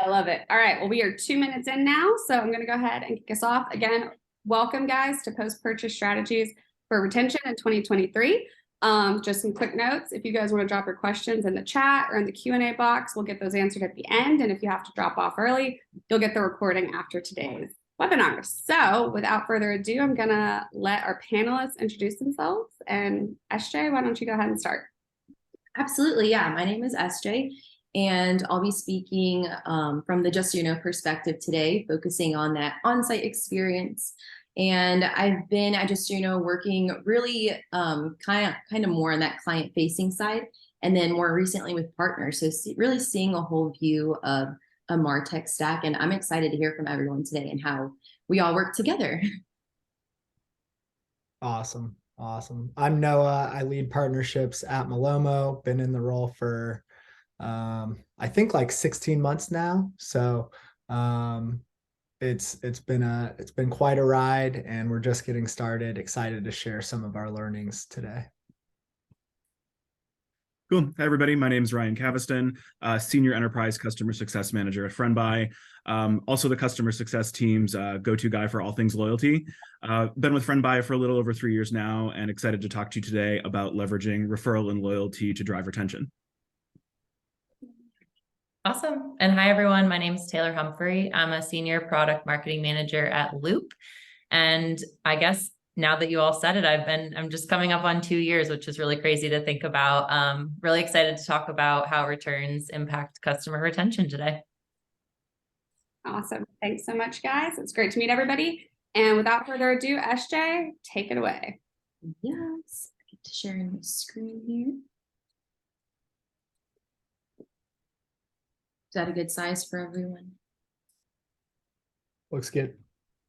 I love it. All right. Well, we are 2 minutes in now, so I'm going to go ahead and kick us off. Again, welcome, guys, to post-purchase strategies for retention in 2023. Just some quick notes. If you guys want to drop your questions in the chat or in the Q&A box, we'll get those answered at the end. And if you have to drop off early, you'll get the recording after today's webinar. So without further ado, I'm going to let our panelists introduce themselves. And SJ, why don't you go ahead and start? Absolutely. Yeah. My name is SJ, and I'll be speaking from the Justuno perspective today, focusing on that on-site experience. And I've been at Justuno working really kind of more on that client-facing side, and then more recently with partners. So really seeing a whole view of a MarTech stack. And I'm excited to hear from everyone today and how we all work together. Awesome. Awesome. I'm Noah. I lead partnerships at Malomo. Been in the role for, I think like 16 months now. So it's been quite a ride, and we're just getting started. Excited to share some of our learnings today. Cool. Hi, everybody. My name is Ryan Caviston, Senior Enterprise Customer Success Manager at FriendBuy. Also the customer success team's go-to guy for all things loyalty. Been with FriendBuy for a little over 3 years now, and excited to talk to you today about leveraging referral and loyalty to drive retention. Awesome. And hi, everyone. My name is Taylor Humphrey. I'm a Senior Product Marketing Manager at Loop. And I guess now that you all said it, I'm just coming up on 2 years, which is really crazy to think about. Really excited to talk about how returns impact customer retention today. Awesome. Thanks so much, guys. It's great to meet everybody. And without further ado, SJ, take it away. Yes, I get to share my screen here. Is that a good size for everyone? Looks good.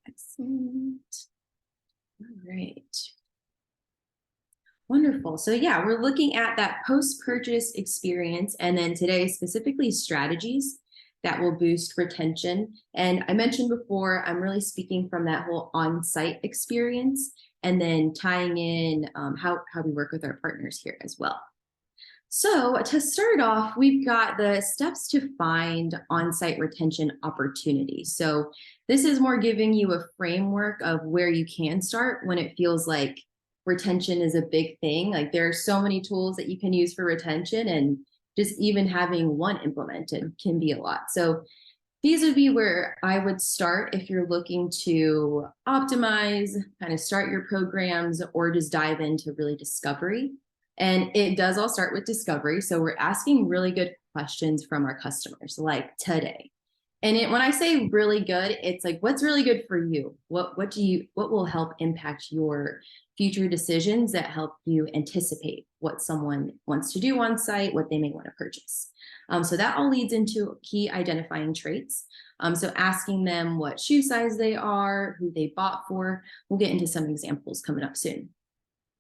Excellent. All right. Wonderful. So yeah, we're looking at that post-purchase experience, and then today specifically strategies that will boost retention. And I mentioned before, I'm really speaking from that whole on-site experience, and then tying in how we work with our partners here as well. So to start off, we've got the steps to find on-site retention opportunities. So this is more giving you a framework of where you can start when it feels like retention is a big thing. Like there are so many tools that you can use for retention, and just even having one implemented can be a lot. So these would be where I would start if you're looking to optimize, kind of start your programs, or just dive into really discovery. And it does all start with discovery. So we're asking really good questions from our customers, like today. And when I say really good, it's like, what's really good for you? What will help impact your future decisions that help you anticipate what someone wants to do on site, what they may want to purchase. So that all leads into key identifying traits. So asking them what shoe size they are, who they bought for. We'll get into some examples coming up soon.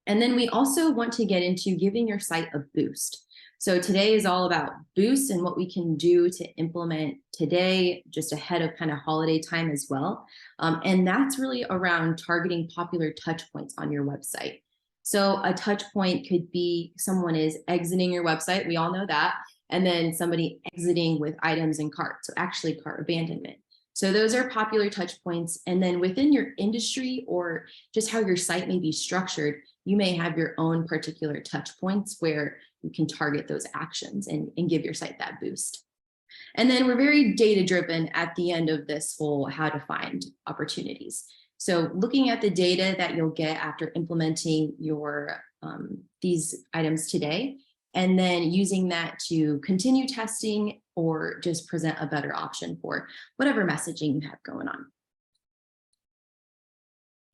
And then we also want to get into giving your site a boost. So today is all about boosts and what we can do to implement today, just ahead of kind of holiday time as well. And that's really around targeting popular touch points on your website. So a touch point could be someone is exiting your website. We all know that. And then somebody exiting with items in cart. So actually cart abandonment. So those are popular touch points. And then within your industry, or just how your site may be structured, you may have your own particular touch points where you can target those actions and give your site that boost. And then we're very data driven at the end of this whole how to find opportunities. So looking at the data that you'll get after implementing your these items today, and then using that to continue testing or just present a better option for whatever messaging you have going on.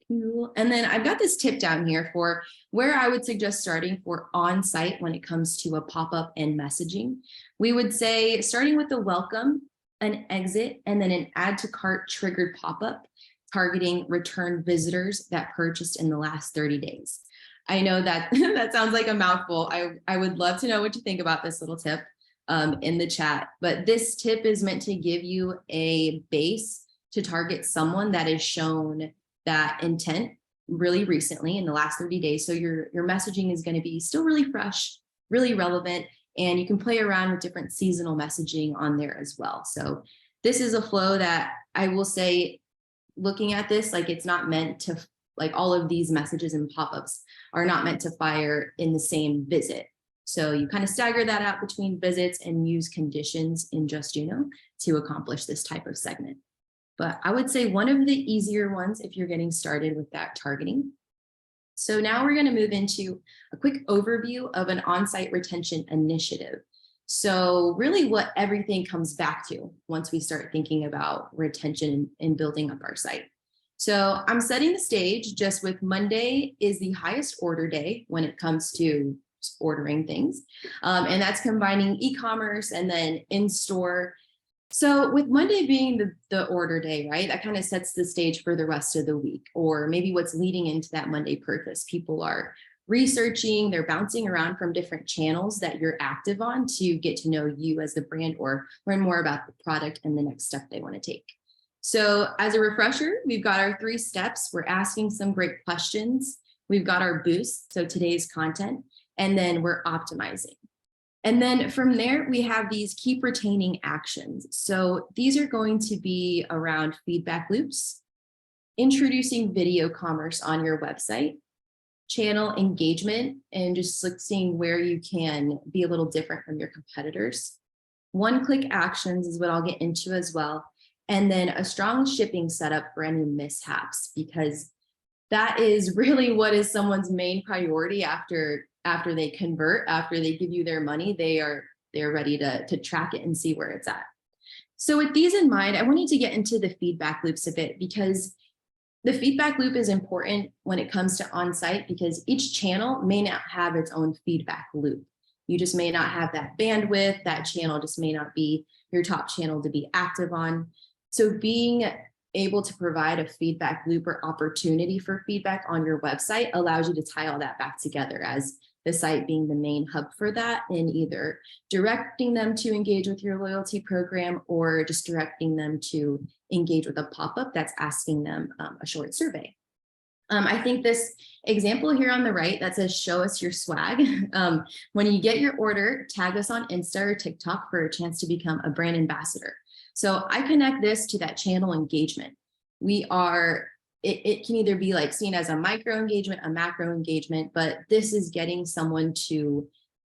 Cool. And then I've got this tip down here for where I would suggest starting for on-site when it comes to a pop-up and messaging. We would say starting with the welcome, an exit, and then an add to cart triggered pop-up targeting return visitors that purchased in the last 30 days. I know that that sounds like a mouthful. I would love to know what you think about this little tip in the chat, but this tip is meant to give you a base to target someone that is shown that intent really recently in the last 30 days. So your messaging is going to be still really fresh, really relevant, and you can play around with different seasonal messaging on there as well. So this is a flow that I will say, looking at this, like it's not meant to, like all of these messages and pop-ups are not meant to fire in the same visit. So you kind of stagger that out between visits and use conditions in Justuno to accomplish this type of segment. But I would say one of the easier ones if you're getting started with that targeting. So now we're going to move into a quick overview of an on-site retention initiative. So really what everything comes back to once we start thinking about retention and building up our site. So I'm setting the stage just with Monday is the highest order day when it comes to ordering things. And that's combining e-commerce and then in-store. So with Monday being the order day, right, that kind of sets the stage for the rest of the week, or maybe what's leading into that Monday purchase. People are researching, they're bouncing around from different channels that you're active on to get to know you as the brand or learn more about the product and the next step they want to take. So as a refresher, we've got our 3 steps. We're asking some great questions. We've got our boost, so today's content, and then we're optimizing. And then from there, we have these keep retaining actions. So these are going to be around feedback loops, introducing video commerce on your website, channel engagement, and just like seeing where you can be a little different from your competitors. One-click actions is what I'll get into as well. And then a strong shipping setup for any mishaps, because that is really what is someone's main priority after they convert, after they give you their money. They're ready to track it and see where it's at. So with these in mind, I wanted to get into the feedback loops a bit, because the feedback loop is important when it comes to on-site, because each channel may not have its own feedback loop. You just may not have that bandwidth. That channel just may not be your top channel to be active on. So being able to provide a feedback loop or opportunity for feedback on your website allows you to tie all that back together, as the site being the main hub for that, and either directing them to engage with your loyalty program or just directing them to engage with a pop-up that's asking them a short survey. I think this example here on the right that says show us your swag. When you get your order, tag us on Insta or TikTok for a chance to become a brand ambassador. So I connect this to that channel engagement. It can either be like seen as a micro engagement, a macro engagement, but this is getting someone to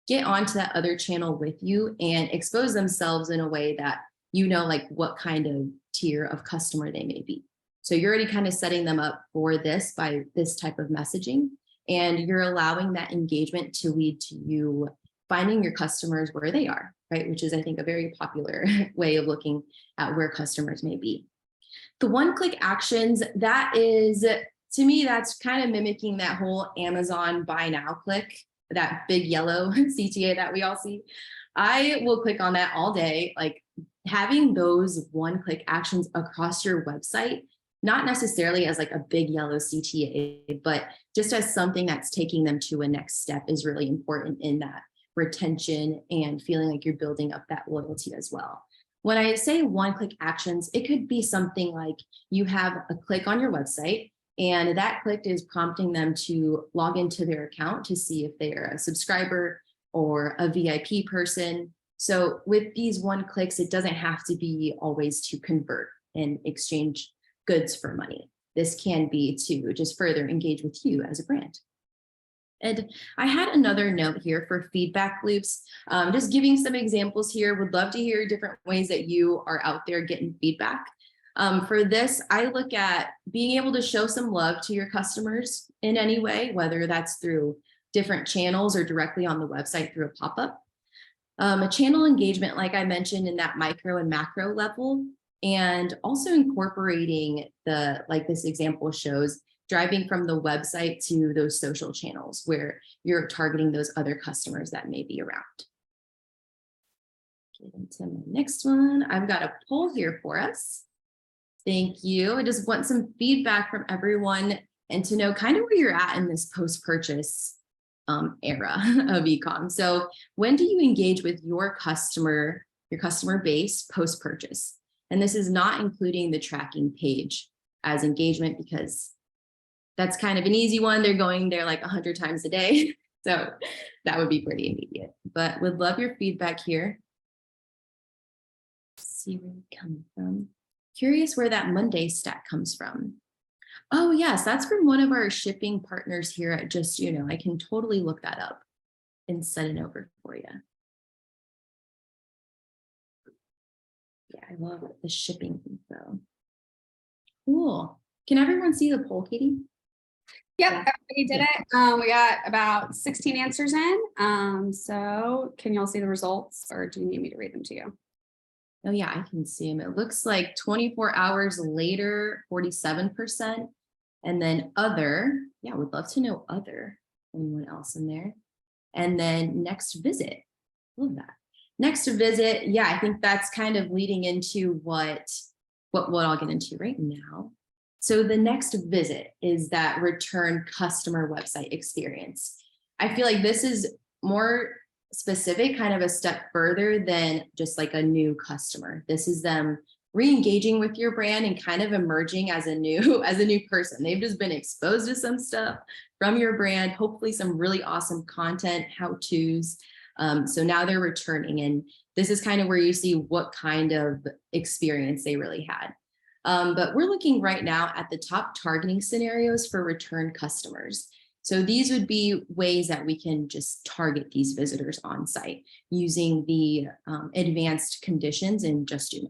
get onto that other channel with you and expose themselves in a way that you know, like what kind of tier of customer they may be. So you're already kind of setting them up for this by this type of messaging, and you're allowing that engagement to lead to you finding your customers where they are, right? Which is, I think, a very popular way of looking at where customers may be. The one-click actions, that is, to me, that's kind of mimicking that whole Amazon buy now click, that big yellow CTA that we all see. I will click on that all day. Like having those one-click actions across your website, not necessarily as like a big yellow CTA, but just as something that's taking them to a next step, is really important in that retention and feeling like you're building up that loyalty as well. When I say one-click actions, it could be something like you have a click on your website, and that click is prompting them to log into their account to see if they're a subscriber or a VIP person. So with these one clicks, it doesn't have to be always to convert and exchange goods for money. This can be to just further engage with you as a brand. And I had another note here for feedback loops, just giving some examples here. Would love to hear different ways that you are out there getting feedback. For this, I look at being able to show some love to your customers in any way, whether that's through different channels or directly on the website through a pop-up. A channel engagement, like I mentioned, in that micro and macro level, and also incorporating like this example shows, driving from the website to those social channels where you're targeting those other customers that may be around. Get into my next one. I've got a poll here for us. Thank you. I just want some feedback from everyone and to know kind of where you're at in this post-purchase era of e-com. So when do you engage with your customer base post-purchase? And this is not including the tracking page as engagement, because that's kind of an easy one. They're going there like 100 times a day. So that would be pretty immediate, but would love your feedback here. see where it comes from. Curious where that Monday stat comes from. Oh, yes, that's from one of our shipping partners here at Justuno. I can totally look that up and send it over for you. Yeah, I love the shipping info. Cool. Can everyone see the poll, Katie? Yep, everybody did it. We got about 16 answers in. So can y'all see the results, or do you need me to read them to you? Oh yeah, I can see them. It looks like 24 hours later, 47%. And then other, yeah, we'd love to know other, anyone else in there. And then next visit, love that. Next visit, yeah, I think that's kind of leading into what I'll get into right now. So the next visit is that return customer website experience. I feel like this is more specific, kind of a step further than just like a new customer. This is them re-engaging with your brand and kind of emerging as a new person. They've just been exposed to some stuff from your brand, hopefully some really awesome content, how-tos. So now they're returning, and this is kind of where you see what kind of experience they really had. But we're looking right now at the top targeting scenarios for return customers. So these would be ways that we can just target these visitors on site using the advanced conditions in Justuno.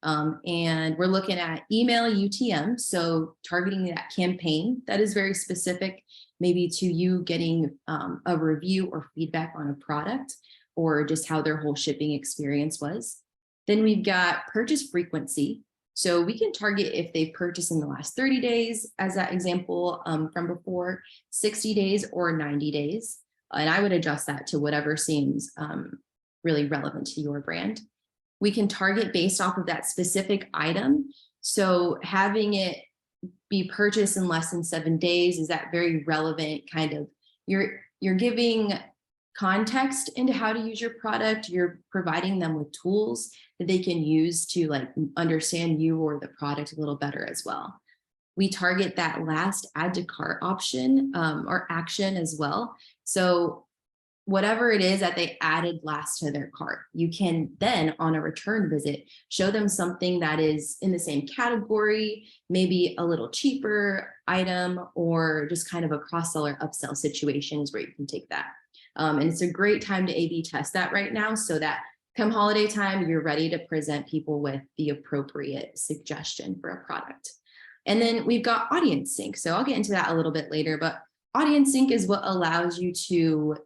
And we're looking at email UTM, so targeting that campaign that is very specific, maybe to you getting a review or feedback on a product, or just how their whole shipping experience was. Then we've got purchase frequency. So we can target if they've purchased in the last 30 days, as that example from before, 60 days or 90 days. And I would adjust that to whatever seems really relevant to your brand. We can target based off of that specific item. So having it be purchased in less than 7 days, is that very relevant kind of, you're giving context into how to use your product. You're providing them with tools that they can use to like understand you or the product a little better as well. We target that last add to cart option or action as well. So whatever it is that they added last to their cart, you can then on a return visit, show them something that is in the same category, maybe a little cheaper item, or just kind of a cross-sell or upsell situations where you can take that. And it's a great time to A/B test that right now, so that come holiday time, you're ready to present people with the appropriate suggestion for a product. And then we've got audience sync. So I'll get into that a little bit later, but audience sync is what allows you to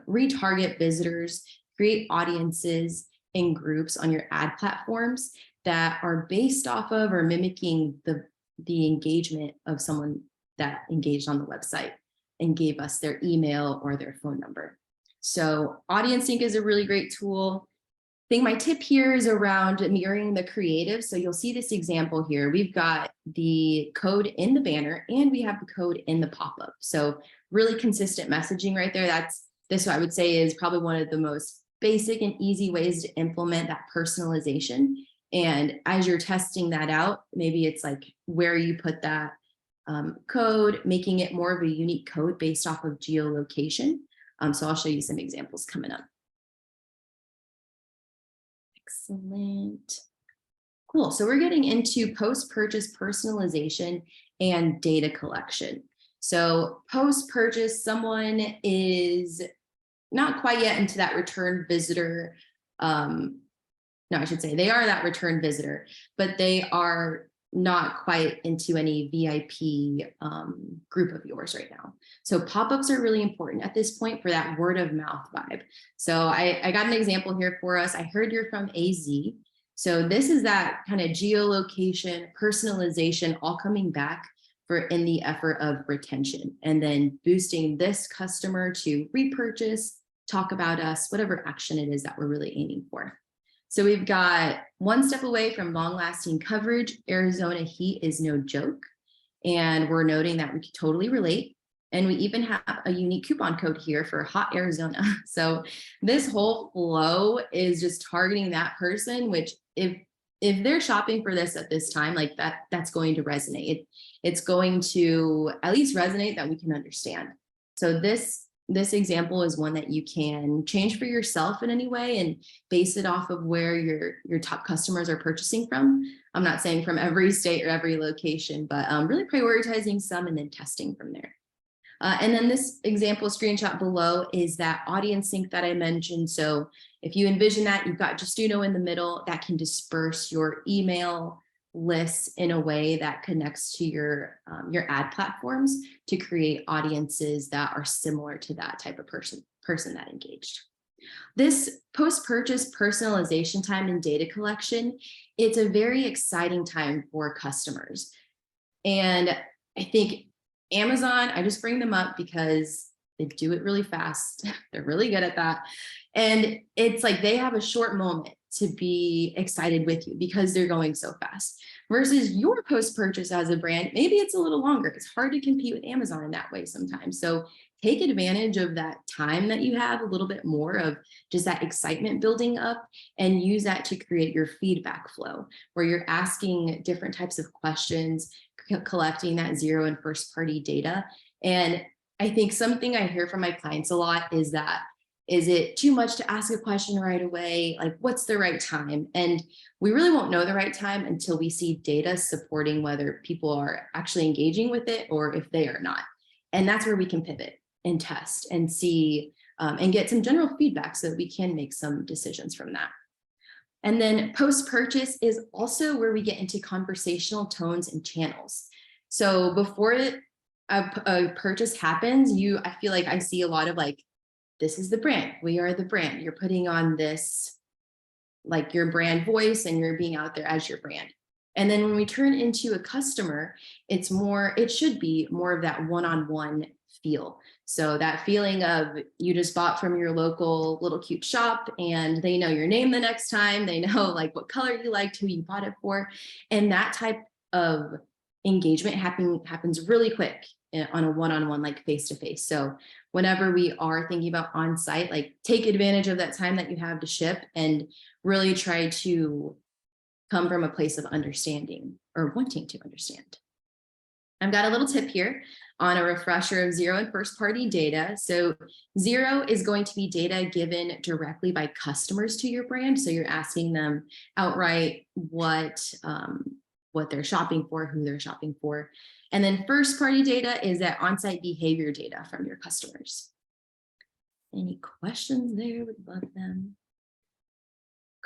retarget visitors, create audiences and groups on your ad platforms that are based off of or mimicking the engagement of someone that engaged on the website and gave us their email or their phone number. So audience sync is a really great tool. I think my tip here is around mirroring the creative. So you'll see this example here. We've got the code in the banner and we have the code in the pop-up. So really consistent messaging right there. This I would say is probably one of the most basic and easy ways to implement that personalization. And as you're testing that out, maybe it's like where you put that code, making it more of a unique code based off of geolocation. So I'll show you some examples coming up. Excellent. Cool. So we're getting into post-purchase personalization and data collection. So post-purchase, someone is not quite yet into that return visitor. No, I should say they are that return visitor, but they are not quite into any VIP group of yours right now. So pop-ups are really important at this point for that word of mouth vibe. So I got an example here for us. I heard you're from AZ. So this is that kind of geolocation, personalization, all coming back in the effort of retention, and then boosting this customer to repurchase, talk about us, whatever action it is that we're really aiming for. So we've got one step away from long-lasting coverage. Arizona heat is no joke. And we're noting that we can totally relate. And we even have a unique coupon code here for hot Arizona. So this whole flow is just targeting that person, which if they're shopping for this at this time, like that's going to resonate. It's going to at least resonate that we can understand. So this this example is one that you can change for yourself in any way and base it off of where your top customers are purchasing from. I'm not saying from every state or every location, but really prioritizing some and then testing from there. And then this example screenshot below is that audience sync that I mentioned. So if you envision that, you've got Justuno in the middle that can disperse your email lists in a way that connects to your ad platforms to create audiences that are similar to that type of person that engaged. This post-purchase personalization time and data collection, it's a very exciting time for customers. And I think Amazon, I just bring them up because they do it really fast. They're really good at that. And it's like they have a short moment to be excited with you because they're going so fast. Versus your post-purchase as a brand, maybe it's a little longer. It's hard to compete with Amazon in that way sometimes. So take advantage of that time that you have, a little bit more of just that excitement building up, and use that to create your feedback flow where you're asking different types of questions, collecting that zero and first party data. And I think something I hear from my clients a lot is that, is it too much to ask a question right away? Like, what's the right time? And we really won't know the right time until we see data supporting whether people are actually engaging with it or if they are not. And that's where we can pivot and test and see and get some general feedback so that we can make some decisions from that. And then post-purchase is also where we get into conversational tones and channels. So before a purchase happens, I feel like I see a lot of like, this is the brand, we are the brand. You're putting on this, like your brand voice, and you're being out there as your brand. And then when we turn into a customer, it should be more of that one-on-one feel. So that feeling of you just bought from your local little cute shop and they know your name the next time, they know like what color you liked, who you bought it for. And that type of engagement happens really quick on a one-on-one, like face-to-face. So whenever we are thinking about on-site, like take advantage of that time that you have to ship and really try to come from a place of understanding or wanting to understand. I've got a little tip here on a refresher of zero and first party data. So zero is going to be data given directly by customers to your brand. So you're asking them outright what they're shopping for, who they're shopping for. And then first party data is that on-site behavior data from your customers. Any questions there? Would love them.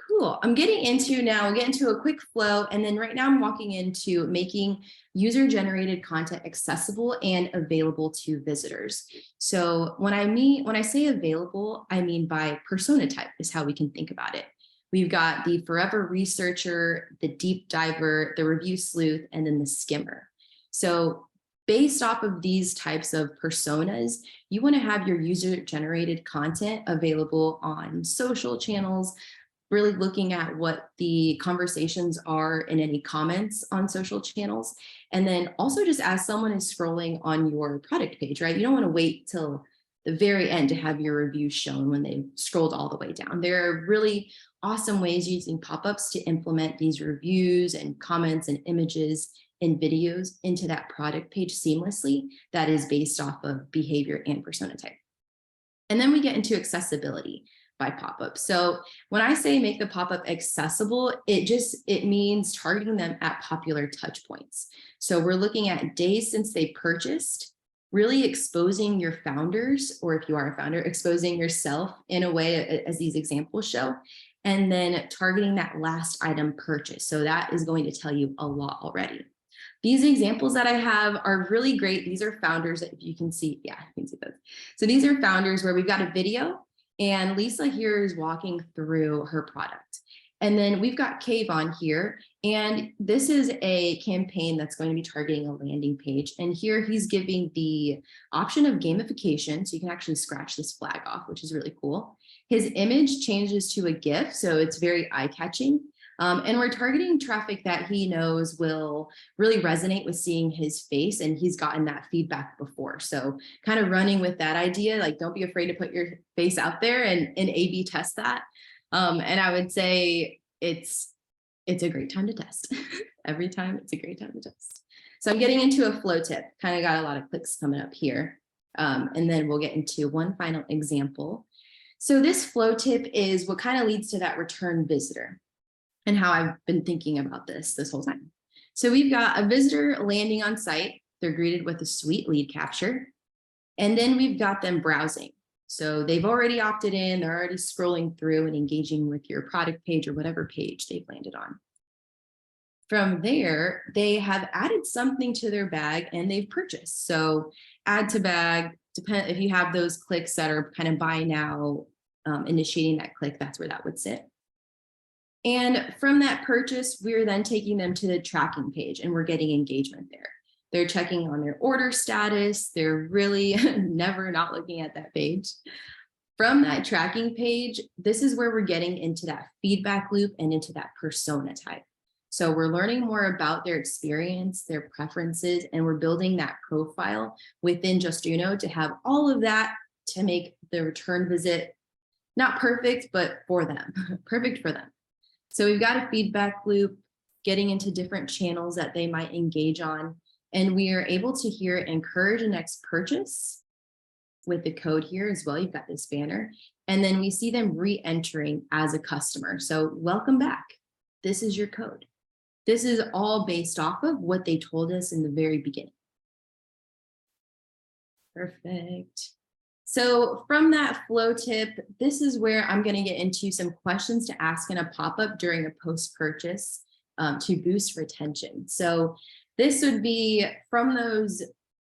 Cool. We'll get into a quick flow. And then right now I'm walking into making user-generated content accessible and available to visitors. So when I say available, I mean by persona type is how we can think about it. We've got the forever researcher, the deep diver, the review sleuth, and then the skimmer. So based off of these types of personas, you want to have your user-generated content available on social channels, really looking at what the conversations are in any comments on social channels. And then also just as someone is scrolling on your product page, right? You don't want to wait till the very end to have your review shown when they've scrolled all the way down. There are really awesome ways using pop-ups to implement these reviews and comments and images and videos into that product page seamlessly that is based off of behavior and persona type. And then we get into accessibility by pop-up. So when I say make the pop-up accessible, it means targeting them at popular touch points. So we're looking at days since they purchased, really exposing your founders, or if you are a founder, exposing yourself in a way as these examples show, and then targeting that last item purchase. So that is going to tell you a lot already. These examples that I have are really great. These are founders that if you can see, yeah, you can see those. So these are founders where we've got a video and Lisa here is walking through her product. And then we've got Cave on here, and this is a campaign that's going to be targeting a landing page. And here he's giving the option of gamification. So you can actually scratch this flag off, which is really cool. His image changes to a GIF, so it's very eye-catching. And we're targeting traffic that he knows will really resonate with seeing his face, and he's gotten that feedback before. So kind of running with that idea, like don't be afraid to put your face out there and A/B test that. And I would say it's a great time to test. Every time it's a great time to test. So I'm getting into a flow tip, kind of got a lot of clicks coming up here. And then we'll get into one final example. So this flow tip is what kind of leads to that return visitor and how I've been thinking about this whole time. So we've got a visitor landing on site. They're greeted with a sweet lead capture. And then we've got them browsing. So they've already opted in, they're already scrolling through and engaging with your product page or whatever page they've landed on. From there, they have added something to their bag and they've purchased. So add to bag, depend if you have those clicks that are kind of buy now, initiating that click, that's where that would sit. And from that purchase, we're then taking them to the tracking page and we're getting engagement there. They're checking on their order status. They're really never not looking at that page. From that tracking page, this is where we're getting into that feedback loop and into that persona type. So we're learning more about their experience, their preferences, and we're building that profile within Justuno to have all of that to make the return visit not perfect, but for them, perfect for them. So we've got a feedback loop, getting into different channels that they might engage on. And we are able to here encourage a next purchase with the code here as well. You've got this banner. And then we see them re-entering as a customer. So welcome back. This is your code. This is all based off of what they told us in the very beginning. Perfect. So from that flow tip, this is where I'm going to get into some questions to ask in a pop-up during a post-purchase to boost retention. So this would be from those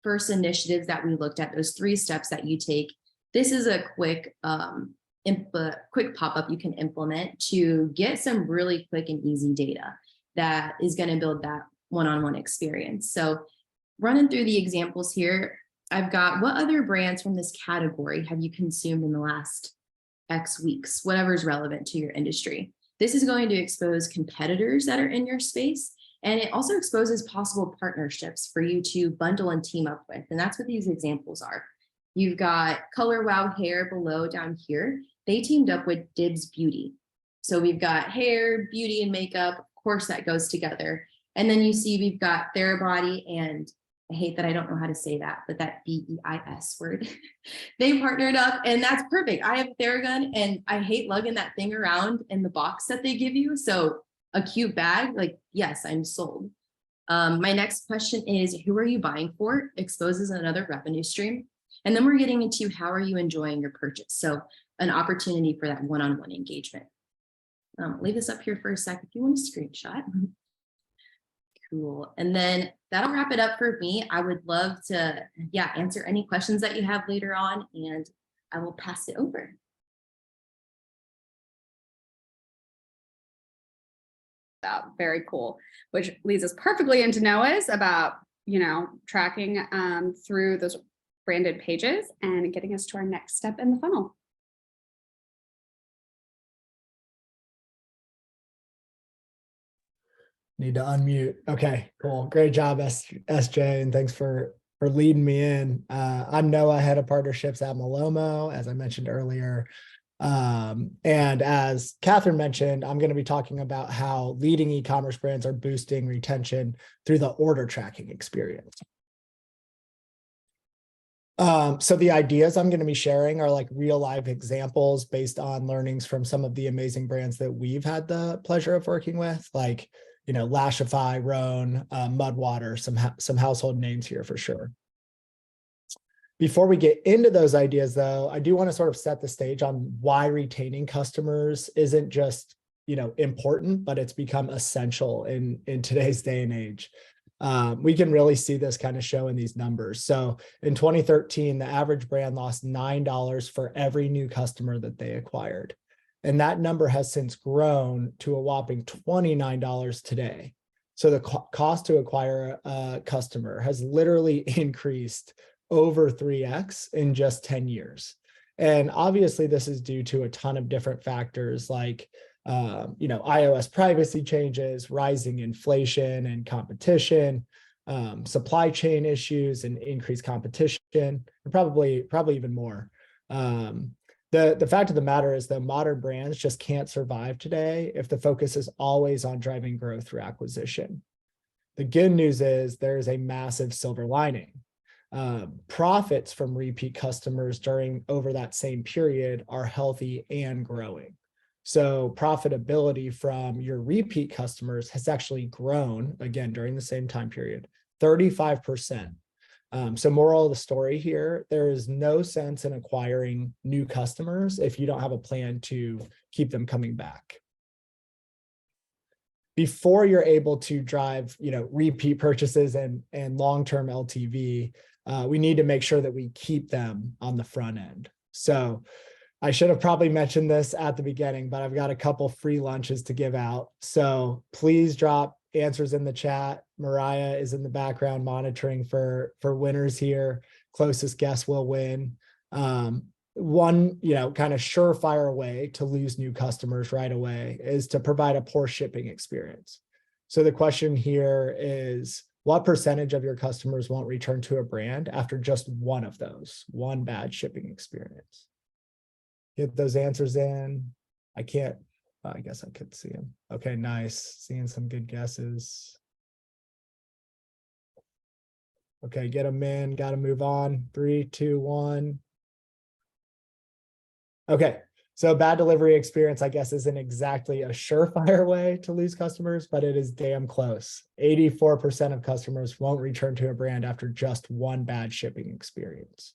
first initiatives that we looked at, those 3 steps that you take. This is a quick pop-up you can implement to get some really quick and easy data that is going to build that one-on-one experience. So running through the examples here, I've got what other brands from this category have you consumed in the last X weeks, whatever's relevant to your industry. This is going to expose competitors that are in your space. And it also exposes possible partnerships for you to bundle and team up with. And that's what these examples are. You've got Color Wow Hair below down here. They teamed up with Dibs Beauty. So we've got hair, beauty, and makeup. Of course, that goes together. And then you see we've got Therabody and I hate that I don't know how to say that, but that BEIS word. They partnered up and that's perfect. I have Theragun and I hate lugging that thing around in the box that they give you. So a cute bag, like, yes, I'm sold. My next question is, who are you buying for? Exposes another revenue stream. And then we're getting into how are you enjoying your purchase? So an opportunity for that one-on-one engagement. Leave this up here for a sec if you want a screenshot. Cool. And then that'll wrap it up for me. I would love to, answer any questions that you have later on, and I will pass it over. Very cool, which leads us perfectly into Noah's about, tracking through those branded pages and getting us to our next step in the funnel. Need to unmute. Okay, cool. Great job, SJ, and thanks for leading me in. I'm Noah, head of partnerships at Malomo, as I mentioned earlier. And as Catherine mentioned, I'm going to be talking about how leading e-commerce brands are boosting retention through the order tracking experience. So the ideas I'm going to be sharing are like real life examples based on learnings from some of the amazing brands that we've had the pleasure of working with, like Lashify, Rhone, Mudwater, some household names here for sure. Before we get into those ideas, though, I do want to sort of set the stage on why retaining customers isn't just important, but it's become essential in today's day and age. We can really see this kind of show in these numbers. So in 2013, the average brand lost $9 for every new customer that they acquired. And that number has since grown to a whopping $29 today. So the cost to acquire a customer has literally increased over 3x in just 10 years. And obviously this is due to a ton of different factors like iOS privacy changes, rising inflation and competition, supply chain issues and increased competition, and probably even more. The fact of the matter is that modern brands just can't survive today if the focus is always on driving growth through acquisition. The good news is there is a massive silver lining. profits from repeat customers over that same period are healthy and growing. So profitability from your repeat customers has actually grown, again, during the same time period, 35%. So moral of the story here, there is no sense in acquiring new customers if you don't have a plan to keep them coming back. Before you're able to drive, repeat purchases and long-term LTV, we need to make sure that we keep them on the front end. So I should have probably mentioned this at the beginning, but I've got a couple free lunches to give out. So please drop answers in the chat. Mariah is in the background monitoring for winners here. Closest guess will win. One, kind of surefire way to lose new customers right away is to provide a poor shipping experience. So the question here is, what percentage of your customers won't return to a brand after just one of those, one bad shipping experience? Get those answers in. I can't, I guess I could see them. Okay, nice. Seeing some good guesses. Okay, get them in. Got to move on. 3, 2, 1. Okay, so bad delivery experience, I guess, isn't exactly a surefire way to lose customers, but it is damn close. 84% of customers won't return to a brand after just one bad shipping experience.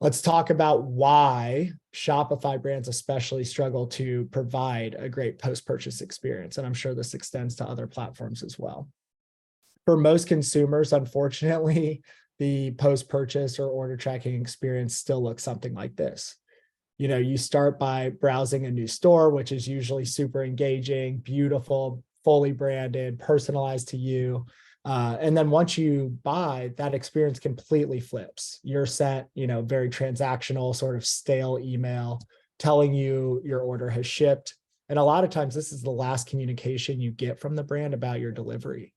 Let's talk about why Shopify brands especially struggle to provide a great post-purchase experience. And I'm sure this extends to other platforms as well. For most consumers, unfortunately, the post-purchase or order tracking experience still looks something like this. You start by browsing a new store, which is usually super engaging, beautiful, fully branded, personalized to you. And then once you buy, that experience completely flips. You're sent, very transactional, sort of stale email telling you your order has shipped. And a lot of times this is the last communication you get from the brand about your delivery.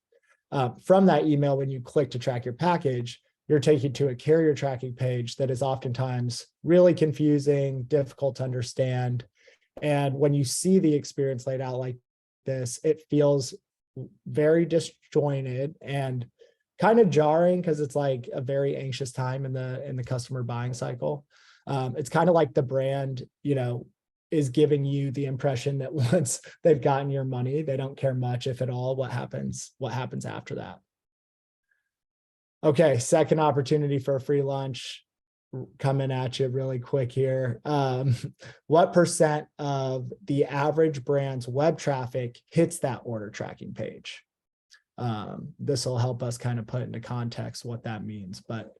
From that email, when you click to track your package, you're taken to a carrier tracking page that is oftentimes really confusing, difficult to understand. And when you see the experience laid out like this, it feels very disjointed and kind of jarring because it's like a very anxious time in the customer buying cycle. It's kind of like the brand, is giving you the impression that once they've gotten your money, they don't care much, if at all, what happens after that. Okay, second opportunity for a free lunch coming at you really quick here. What percent of the average brand's web traffic hits that order tracking page? This will help us kind of put into context what that means. But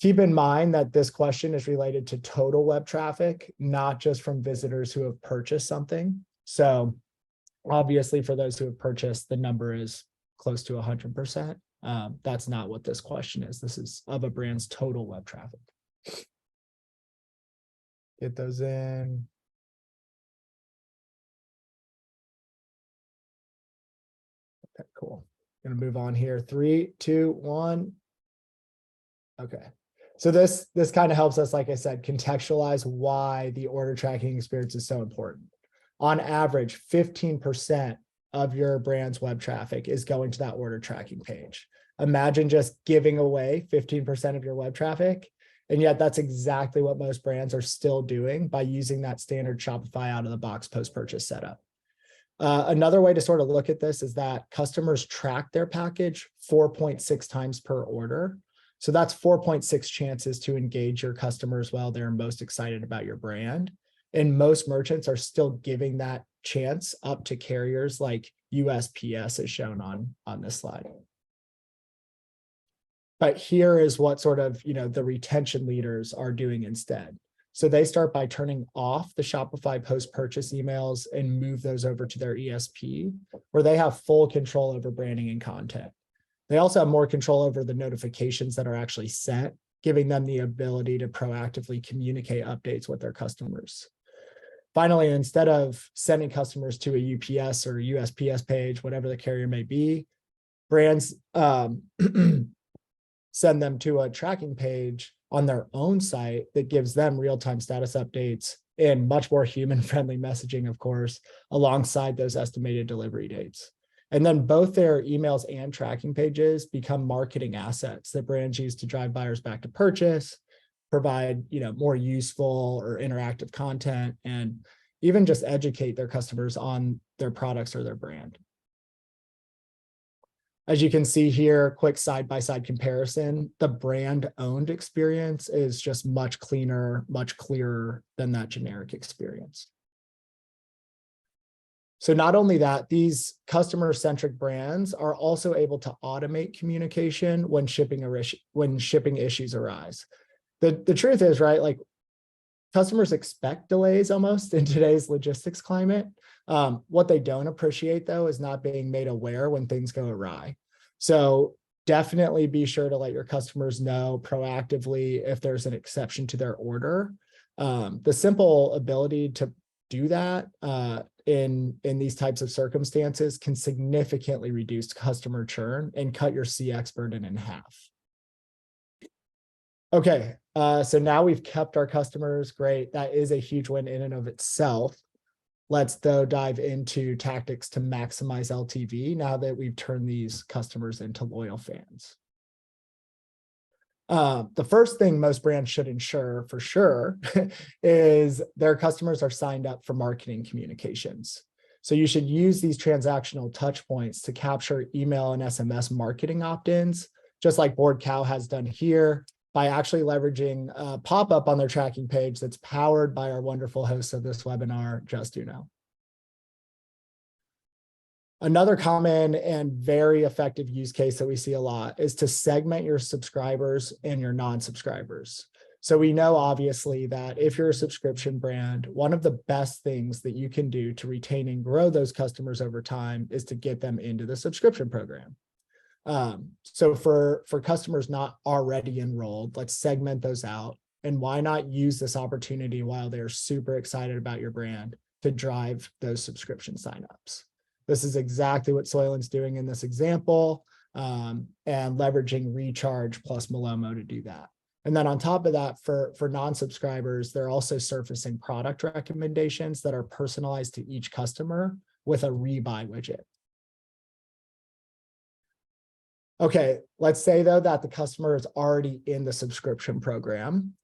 keep in mind that this question is related to total web traffic, not just from visitors who have purchased something. So obviously for those who have purchased, the number is close to 100%. That's not what this question is. This is of a brand's total web traffic. Get those in. Okay, cool. Gonna move on here. 3, 2, 1. Okay. So this kind of helps us, like I said, contextualize why the order tracking experience is so important. On average, 15% of your brand's web traffic is going to that order tracking page. Imagine just giving away 15% of your web traffic. And yet that's exactly what most brands are still doing by using that standard Shopify out of the box post-purchase setup. Another way to sort of look at this is that customers track their package 4.6 times per order. So that's 4.6 chances to engage your customers while they're most excited about your brand. And most merchants are still giving that chance up to carriers like USPS is shown on this slide. But here is what sort of, the retention leaders are doing instead. So they start by turning off the Shopify post-purchase emails and move those over to their ESP, where they have full control over branding and content. They also have more control over the notifications that are actually sent, giving them the ability to proactively communicate updates with their customers. Finally, instead of sending customers to a UPS or USPS page, whatever the carrier may be, brands send them to a tracking page on their own site that gives them real-time status updates and much more human-friendly messaging, of course, alongside those estimated delivery dates. And then both their emails and tracking pages become marketing assets that brands use to drive buyers back to purchase, provide, more useful or interactive content, and even just educate their customers on their products or their brand. As you can see here, quick side-by-side comparison, the brand-owned experience is just much cleaner, much clearer than that generic experience. So not only that, these customer-centric brands are also able to automate communication when shipping issues arise. The truth is, right, like customers expect delays almost in today's logistics climate. What they don't appreciate, though, is not being made aware when things go awry. So definitely be sure to let your customers know proactively if there's an exception to their order. The simple ability to do that in these types of circumstances can significantly reduce customer churn and cut your CX burden in half. Okay, so now we've kept our customers. Great. That is a huge win in and of itself. Let's though dive into tactics to maximize LTV now that we've turned these customers into loyal fans. The first thing most brands should ensure for sure is their customers are signed up for marketing communications. So you should use these transactional touch points to capture email and SMS marketing opt-ins, just like Board Cow has done here, by actually leveraging a pop-up on their tracking page that's powered by our wonderful host of this webinar, Justuno. Another common and very effective use case that we see a lot is to segment your subscribers and your non-subscribers. So we know obviously that if you're a subscription brand, one of the best things that you can do to retain and grow those customers over time is to get them into the subscription program. So for customers not already enrolled, let's segment those out. And why not use this opportunity while they're super excited about your brand to drive those subscription signups? This is exactly what Soylent's doing in this example, and leveraging Recharge plus Malomo to do that. And then on top of that, for non-subscribers, they're also surfacing product recommendations that are personalized to each customer with a rebuy widget. Okay, let's say though that the customer is already in the subscription program.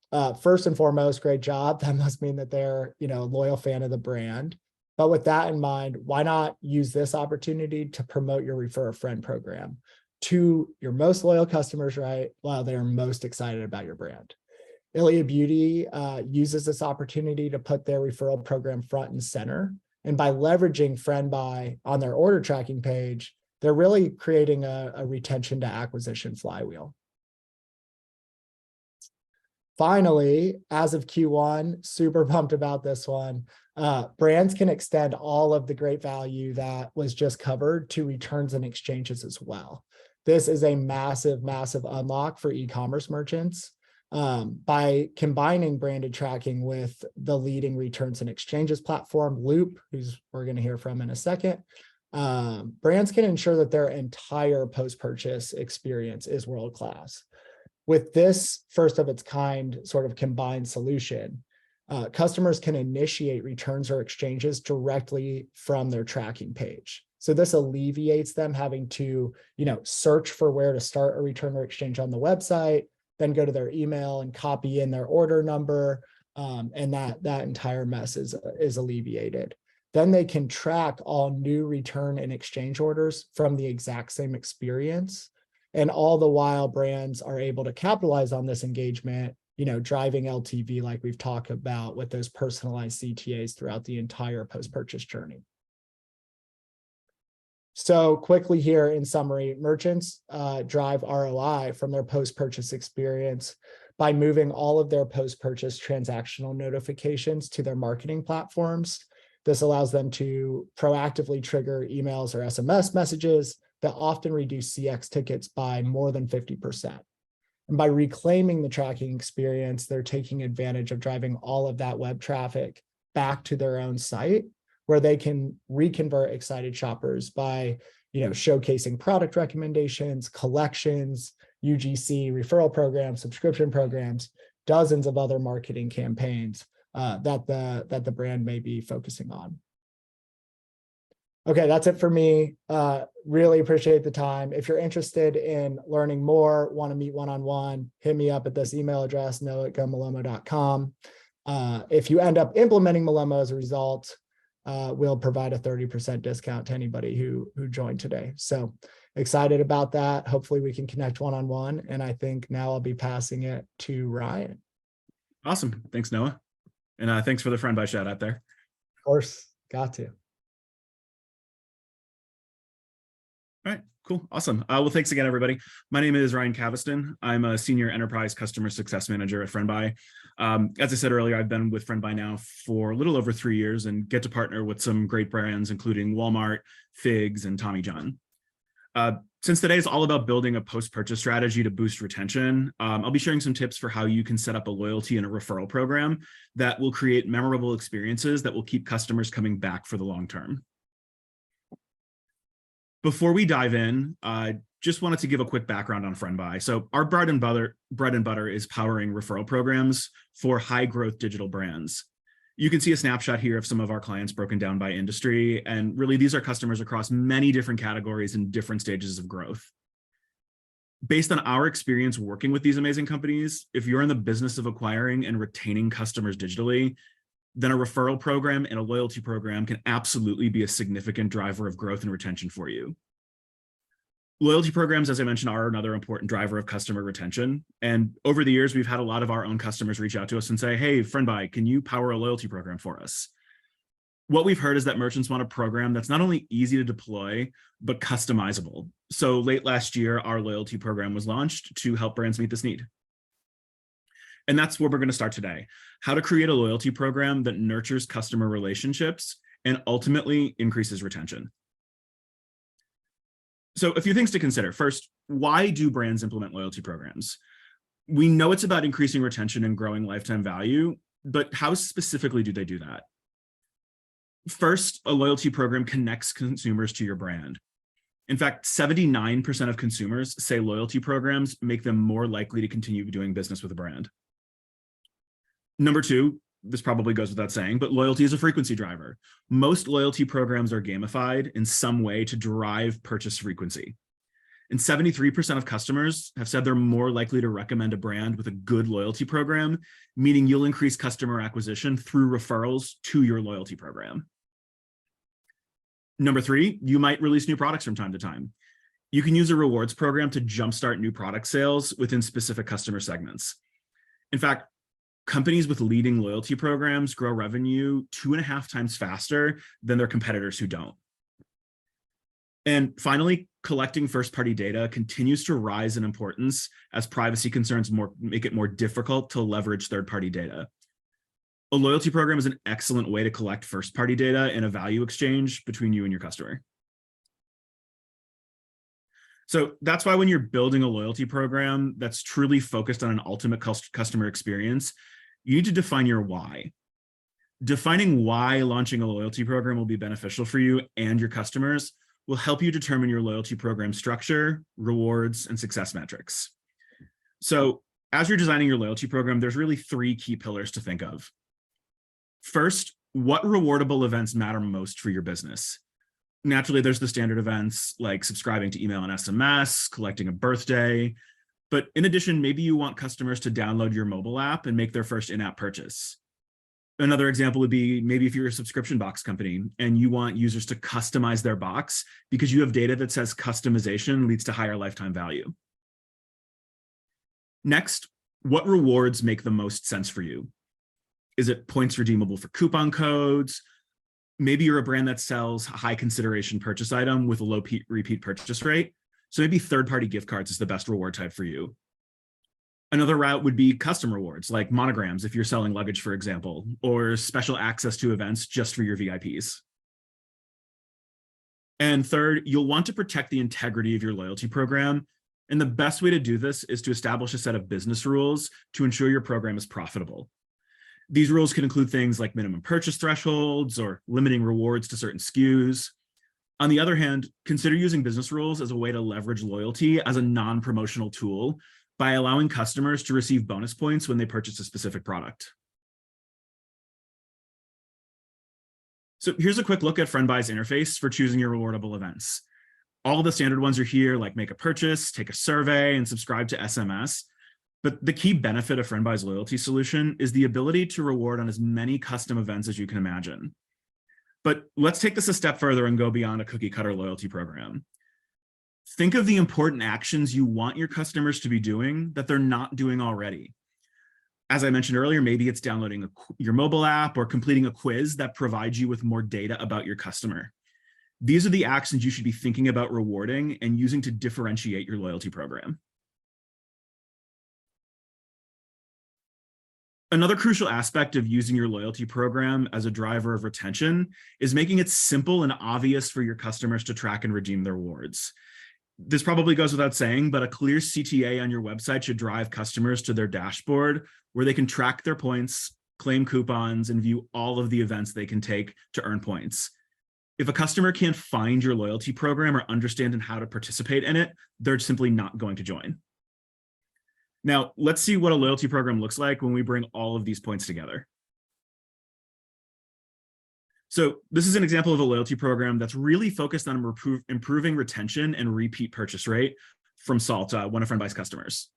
First and foremost, great job. That must mean that they're, a loyal fan of the brand. But with that in mind, why not use this opportunity to promote your Refer a Friend program to your most loyal customers, right, while they're most excited about your brand? Ilia Beauty uses this opportunity to put their referral program front and center. And by leveraging Friend Buy on their order tracking page, they're really creating a retention to acquisition flywheel. Finally, as of Q1, super pumped about this one. Brands can extend all of the great value that was just covered to returns and exchanges as well. This is a massive, massive unlock for e-commerce merchants. By combining branded tracking with the leading returns and exchanges platform, Loop, who's we're going to hear from in a second, brands can ensure that their entire post-purchase experience is world-class. With this first of its kind sort of combined solution, customers can initiate returns or exchanges directly from their tracking page. So this alleviates them having to, search for where to start a return or exchange on the website, then go to their email and copy in their order number, and that entire mess is alleviated. Then they can track all new return and exchange orders from the exact same experience. And all the while brands are able to capitalize on this engagement, driving LTV like we've talked about with those personalized CTAs throughout the entire post-purchase journey. So quickly here in summary, merchants drive ROI from their post-purchase experience by moving all of their post-purchase transactional notifications to their marketing platforms. This allows them to proactively trigger emails or SMS messages that often reduce CX tickets by more than 50%. And by reclaiming the tracking experience, they're taking advantage of driving all of that web traffic back to their own site, where they can reconvert excited shoppers by, showcasing product recommendations, collections, UGC, referral programs, subscription programs, dozens of other marketing campaigns that the brand may be focusing on. Okay, that's it for me. Really appreciate the time. If you're interested in learning more, want to meet one-on-one, hit me up at this email address, noah@gomalomo.com. If you end up implementing Malomo as a result, we'll provide a 30% discount to anybody who joined today. So excited about that. Hopefully we can connect one-on-one. And I think now I'll be passing it to Ryan. Awesome. Thanks, Noah. And thanks for the friend by shout out there. Of course, got to. All right, cool, awesome. Well, thanks again, everybody. My name is Ryan Caviston. I'm a senior enterprise customer success manager at FriendBuy. As I said earlier, I've been with FriendBuy now for a little over 3 years and get to partner with some great brands, including Walmart, Figs, and Tommy John. Since today is all about building a post-purchase strategy to boost retention, I'll be sharing some tips for how you can set up a loyalty and a referral program that will create memorable experiences that will keep customers coming back for the long term. Before we dive in, just wanted to give a quick background on FriendBuy. So our bread and butter is powering referral programs for high growth digital brands. You can see a snapshot here of some of our clients broken down by industry. And really, these are customers across many different categories and different stages of growth. Based on our experience working with these amazing companies, if you're in the business of acquiring and retaining customers digitally, then a referral program and a loyalty program can absolutely be a significant driver of growth and retention for you. Loyalty programs, as I mentioned, are another important driver of customer retention. And over the years, we've had a lot of our own customers reach out to us and say, hey, FriendBuy, can you power a loyalty program for us? What we've heard is that merchants want a program that's not only easy to deploy, but customizable. So late last year, our loyalty program was launched to help brands meet this need. And that's where we're going to start today. How to create a loyalty program that nurtures customer relationships and ultimately increases retention. So a few things to consider. First, why do brands implement loyalty programs? We know it's about increasing retention and growing lifetime value, but how specifically do they do that? First, a loyalty program connects consumers to your brand. In fact, 79% of consumers say loyalty programs make them more likely to continue doing business with a brand. Number two, this probably goes without saying, but loyalty is a frequency driver. Most loyalty programs are gamified in some way to drive purchase frequency. And 73% of customers have said they're more likely to recommend a brand with a good loyalty program, meaning you'll increase customer acquisition through referrals to your loyalty program. Number three, you might release new products from time to time. You can use a rewards program to jumpstart new product sales within specific customer segments. In fact, companies with leading loyalty programs grow revenue 2.5 times faster than their competitors who don't. And finally, collecting first-party data continues to rise in importance as privacy concerns make it more difficult to leverage third-party data. A loyalty program is an excellent way to collect first-party data in a value exchange between you and your customer. So that's why when you're building a loyalty program that's truly focused on an ultimate customer experience, you need to define your why. Defining why launching a loyalty program will be beneficial for you and your customers will help you determine your loyalty program structure, rewards, and success metrics. So as you're designing your loyalty program, there's really 3 key pillars to think of. First, what rewardable events matter most for your business? Naturally, there's the standard events like subscribing to email and SMS, collecting a birthday. But in addition, maybe you want customers to download your mobile app and make their first in-app purchase. Another example would be maybe if you're a subscription box company and you want users to customize their box because you have data that says customization leads to higher lifetime value. Next, what rewards make the most sense for you? Is it points redeemable for coupon codes? Maybe you're a brand that sells a high consideration purchase item with a low repeat purchase rate. So maybe third-party gift cards is the best reward type for you. Another route would be custom rewards, like monograms if you're selling luggage, for example, or special access to events just for your VIPs. And third, you'll want to protect the integrity of your loyalty program. And the best way to do this is to establish a set of business rules to ensure your program is profitable. These rules can include things like minimum purchase thresholds or limiting rewards to certain SKUs. On the other hand, consider using business rules as a way to leverage loyalty as a non-promotional tool by allowing customers to receive bonus points when they purchase a specific product. So here's a quick look at FriendBuy's interface for choosing your rewardable events. All the standard ones are here, like make a purchase, take a survey, and subscribe to SMS. But the key benefit of FriendBuy's loyalty solution is the ability to reward on as many custom events as you can imagine. But let's take this a step further and go beyond a cookie cutter loyalty program. Think of the important actions you want your customers to be doing that they're not doing already. As I mentioned earlier, maybe it's downloading your mobile app or completing a quiz that provides you with more data about your customer. These are the actions you should be thinking about rewarding and using to differentiate your loyalty program. Another crucial aspect of using your loyalty program as a driver of retention is making it simple and obvious for your customers to track and redeem their rewards. This probably goes without saying, but a clear CTA on your website should drive customers to their dashboard where they can track their points, claim coupons, and view all of the events they can take to earn points. If a customer can't find your loyalty program or understand how to participate in it, they're simply not going to join. Now, let's see what a loyalty program looks like when we bring all of these points together. So this is an example of a loyalty program that's really focused on improving retention and repeat purchase rate from Salt, one of FriendBuy's customers.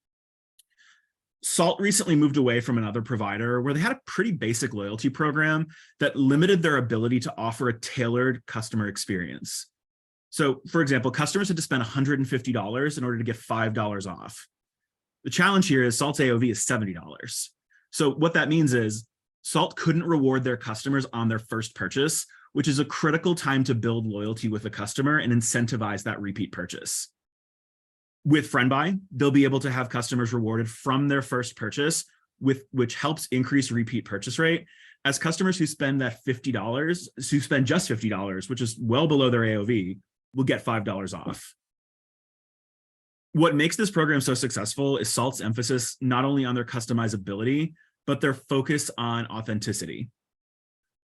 Salt recently moved away from another provider where they had a pretty basic loyalty program that limited their ability to offer a tailored customer experience. So, for example, customers had to spend $150 in order to get $5 off. The challenge here is Salt's AOV is $70. So what that means is Salt couldn't reward their customers on their first purchase, which is a critical time to build loyalty with a customer and incentivize that repeat purchase. With FriendBuy, they'll be able to have customers rewarded from their first purchase, which helps increase repeat purchase rate, as customers who spend just $50, which is well below their AOV, will get $5 off. What makes this program so successful is Salt's emphasis not only on their customizability, but their focus on authenticity.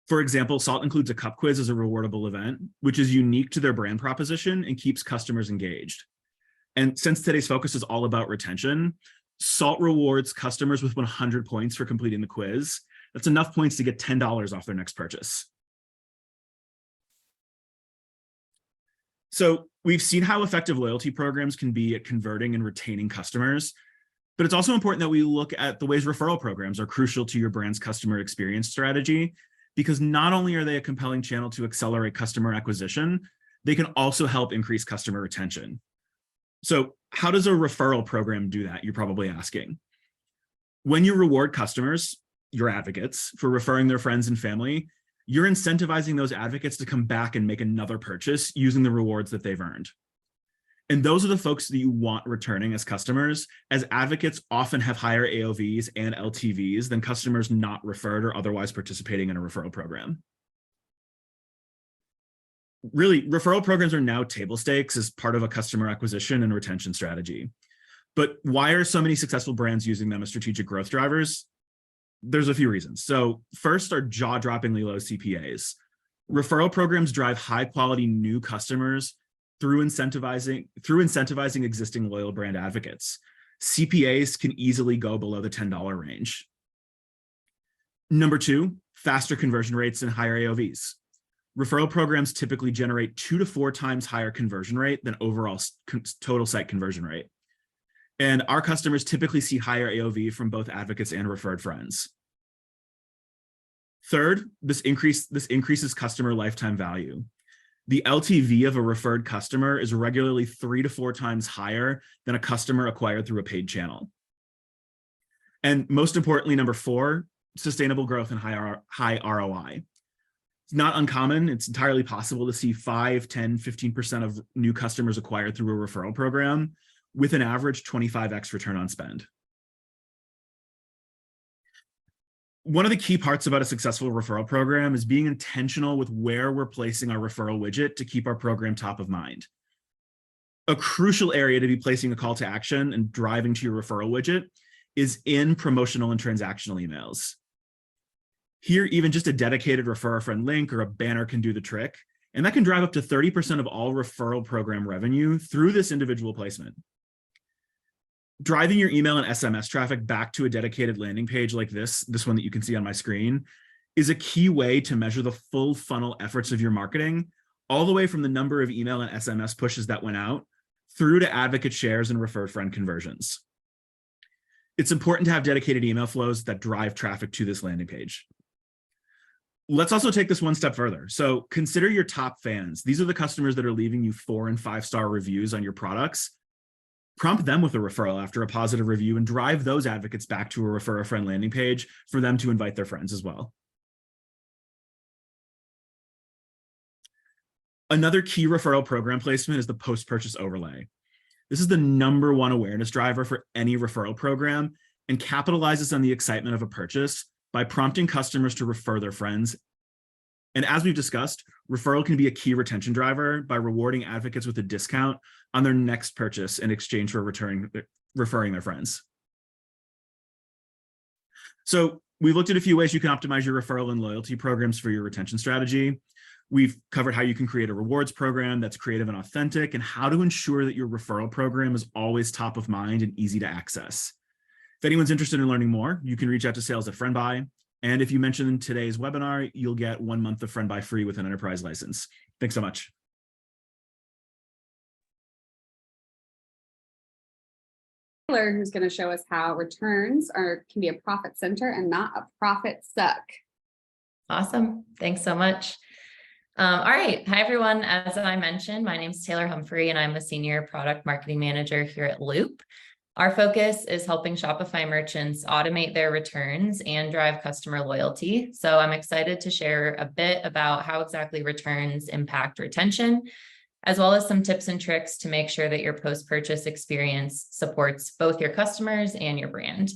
For example, Salt includes a cup quiz as a rewardable event, which is unique to their brand proposition and keeps customers engaged. And since today's focus is all about retention, Salt rewards customers with 100 points for completing the quiz. That's enough points to get $10 off their next purchase. So we've seen how effective loyalty programs can be at converting and retaining customers, but it's also important that we look at the ways referral programs are crucial to your brand's customer experience strategy, because not only are they a compelling channel to accelerate customer acquisition, they can also help increase customer retention. So how does a referral program do that? You're probably asking. When you reward customers, your advocates, for referring their friends and family, you're incentivizing those advocates to come back and make another purchase using the rewards that they've earned. And those are the folks that you want returning as customers, as advocates often have higher AOVs and LTVs than customers not referred or otherwise participating in a referral program. Really, referral programs are now table stakes as part of a customer acquisition and retention strategy. But why are so many successful brands using them as strategic growth drivers? There's a few reasons. So first are jaw-droppingly low CPAs. Referral programs drive high-quality new customers through incentivizing existing loyal brand advocates. CPAs can easily go below the $10 range. Number two, faster conversion rates and higher AOVs. Referral programs typically generate 2 to 4 times higher conversion rate than overall total site conversion rate. And our customers typically see higher AOV from both advocates and referred friends. Third, this increases customer lifetime value. The LTV of a referred customer is regularly 3 to 4 times higher than a customer acquired through a paid channel. And most importantly, number 4, sustainable growth and high ROI. It's not uncommon. It's entirely possible to see 5, 10, 15% of new customers acquired through a referral program with an average 25x return on spend. One of the key parts about a successful referral program is being intentional with where we're placing our referral widget to keep our program top of mind. A crucial area to be placing a call to action and driving to your referral widget is in promotional and transactional emails. Here, even just a dedicated refer a friend link or a banner can do the trick, and that can drive up to 30% of all referral program revenue through this individual placement. Driving your email and SMS traffic back to a dedicated landing page like this one that you can see on my screen, is a key way to measure the full funnel efforts of your marketing, all the way from the number of email and SMS pushes that went out through to advocate shares and refer friend conversions. It's important to have dedicated email flows that drive traffic to this landing page. Let's also take this one step further. So consider your top fans. These are the customers that are leaving you 4- and 5-star reviews on your products. Prompt them with a referral after a positive review and drive those advocates back to a refer a friend landing page for them to invite their friends as well. Another key referral program placement is the post-purchase overlay. This is the #1 awareness driver for any referral program and capitalizes on the excitement of a purchase by prompting customers to refer their friends. And as we've discussed, referral can be a key retention driver by rewarding advocates with a discount on their next purchase in exchange for referring their friends. So we've looked at a few ways you can optimize your referral and loyalty programs for your retention strategy. We've covered how you can create a rewards program that's creative and authentic, and how to ensure that your referral program is always top of mind and easy to access. If anyone's interested in learning more, you can reach out to sales at FriendBuy. And if you mention today's webinar, you'll get 1 month of FriendBuy free with an enterprise license. Thanks so much. Taylor, who's going to show us how returns can be a profit center and not a profit suck. Awesome. Thanks so much. All right. Hi, everyone. As I mentioned, my name is Taylor Humphrey, and I'm a senior product marketing manager here at Loop. Our focus is helping Shopify merchants automate their returns and drive customer loyalty. So I'm excited to share a bit about how exactly returns impact retention, as well as some tips and tricks to make sure that your post-purchase experience supports both your customers and your brand.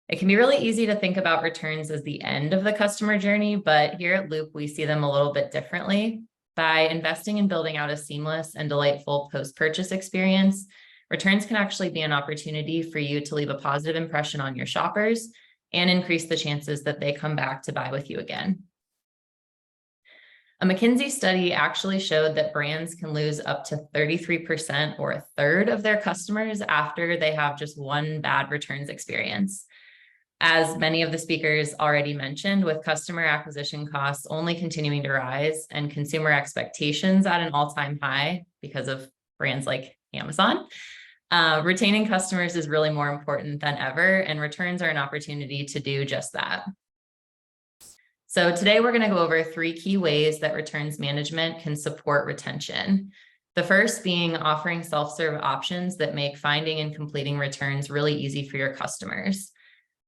It can be really easy to think about returns as the end of the customer journey, but here at Loop, we see them a little bit differently. By investing in building out a seamless and delightful post-purchase experience, returns can actually be an opportunity for you to leave a positive impression on your shoppers and increase the chances that they come back to buy with you again. A McKinsey study actually showed that brands can lose up to 33% or a third of their customers after they have just one bad returns experience. As many of the speakers already mentioned, with customer acquisition costs only continuing to rise and consumer expectations at an all-time high because of brands like Amazon, retaining customers is really more important than ever, and returns are an opportunity to do just that. So today we're going to go over 3 key ways that returns management can support retention. The first being offering self-serve options that make finding and completing returns really easy for your customers.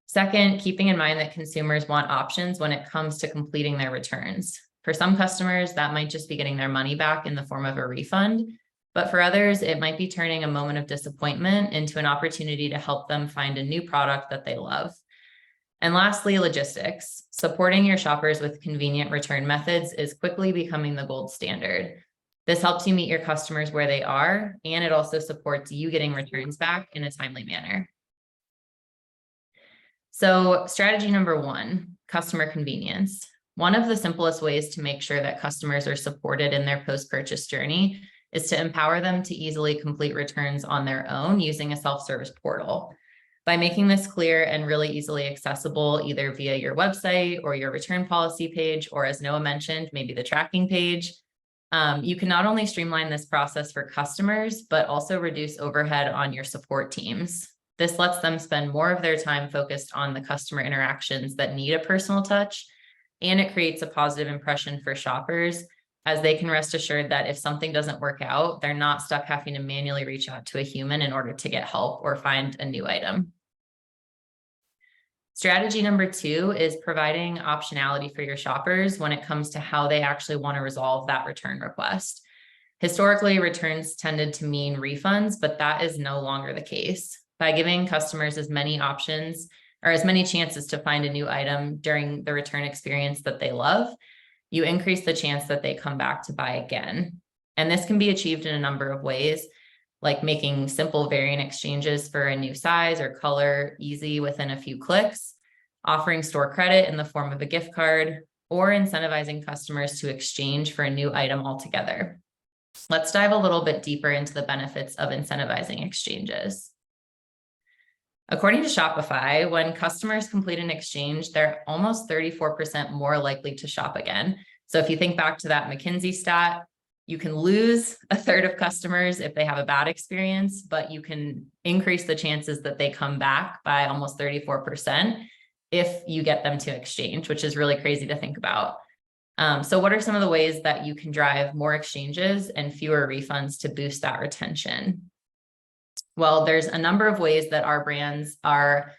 Second, keeping in mind that consumers want options when it comes to completing their returns. For some customers, that might just be getting their money back in the form of a refund, but for others, it might be turning a moment of disappointment into an opportunity to help them find a new product that they love. And lastly, logistics. Supporting your shoppers with convenient return methods is quickly becoming the gold standard. This helps you meet your customers where they are, and it also supports you getting returns back in a timely manner. So strategy number 1, customer convenience. One of the simplest ways to make sure that customers are supported in their post-purchase journey is to empower them to easily complete returns on their own using a self-service portal. By making this clear and really easily accessible, either via your website or your return policy page, or as Noah mentioned, maybe the tracking page, you can not only streamline this process for customers, but also reduce overhead on your support teams. This lets them spend more of their time focused on the customer interactions that need a personal touch, and it creates a positive impression for shoppers, as they can rest assured that if something doesn't work out, they're not stuck having to manually reach out to a human in order to get help or find a new item. Strategy number 2 is providing optionality for your shoppers when it comes to how they actually want to resolve that return request. Historically, returns tended to mean refunds, but that is no longer the case. By giving customers as many options or as many chances to find a new item during the return experience that they love, you increase the chance that they come back to buy again. And this can be achieved in a number of ways, like making simple variant exchanges for a new size or color easy within a few clicks, offering store credit in the form of a gift card, or incentivizing customers to exchange for a new item altogether. Let's dive a little bit deeper into the benefits of incentivizing exchanges. According to Shopify, when customers complete an exchange, they're almost 34% more likely to shop again. So if you think back to that McKinsey stat, you can lose a third of customers if they have a bad experience, but you can increase the chances that they come back by almost 34% if you get them to exchange, which is really crazy to think about. So what are some of the ways that you can drive more exchanges and fewer refunds to boost that retention? Well, there's a number of ways that our brands are,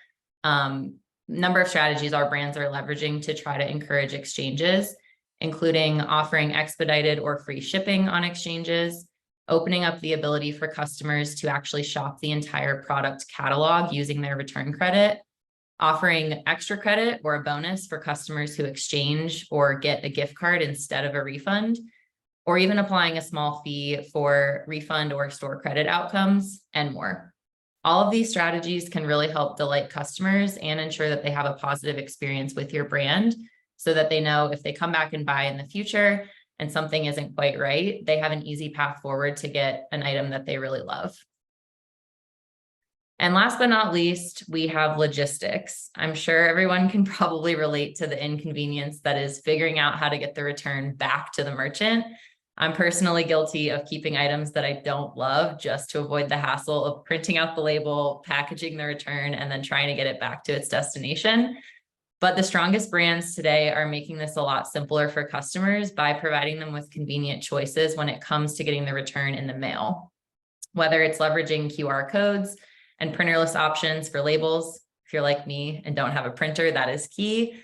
number of strategies our brands are leveraging to try to encourage exchanges, including offering expedited or free shipping on exchanges, opening up the ability for customers to actually shop the entire product catalog using their return credit, offering extra credit or a bonus for customers who exchange or get a gift card instead of a refund, or even applying a small fee for refund or store credit outcomes, and more. All of these strategies can really help delight customers and ensure that they have a positive experience with your brand, so that they know if they come back and buy in the future and something isn't quite right, they have an easy path forward to get an item that they really love. And last but not least, we have logistics. I'm sure everyone can probably relate to the inconvenience that is figuring out how to get the return back to the merchant. I'm personally guilty of keeping items that I don't love just to avoid the hassle of printing out the label, packaging the return, and then trying to get it back to its destination. But the strongest brands today are making this a lot simpler for customers by providing them with convenient choices when it comes to getting the return in the mail. Whether it's leveraging QR codes and printerless options for labels, if you're like me and don't have a printer, that is key.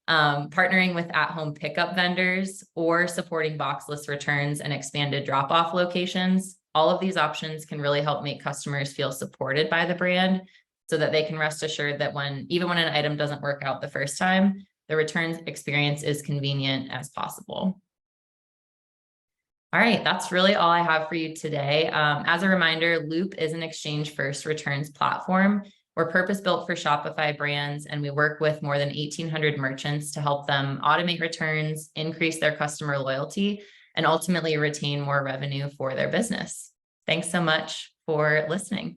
Partnering with at-home pickup vendors or supporting boxless returns and expanded drop-off locations. All of these options can really help make customers feel supported by the brand, so that they can rest assured that even when an item doesn't work out the first time, the returns experience is convenient as possible. All right, that's really all I have for you today. As a reminder, Loop is an exchange-first returns platform. We're purpose-built for Shopify brands, and we work with more than 1,800 merchants to help them automate returns, increase their customer loyalty, and ultimately retain more revenue for their business. Thanks so much for listening.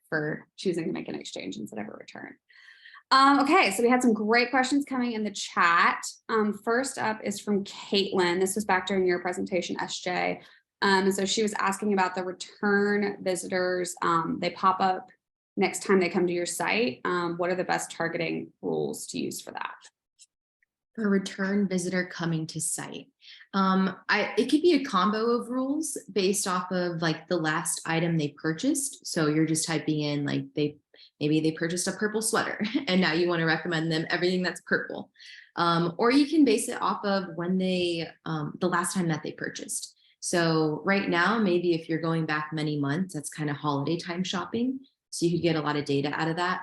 For choosing to make an exchange instead of a return. Okay, so we had some great questions coming in the chat. First up is from Caitlin. This was back during your presentation, SJ. And so she was asking about the return visitors. They pop up next time they come to your site. What are the best targeting rules to use for that? A return visitor coming to site. It could be a combo of rules based off of like the last item they purchased. So you're just typing in like maybe they purchased a purple sweater and now you want to recommend them everything that's purple. Or you can base it off of when the last time that they purchased. So right now, maybe if you're going back many months, that's kind of holiday time shopping. So you could get a lot of data out of that.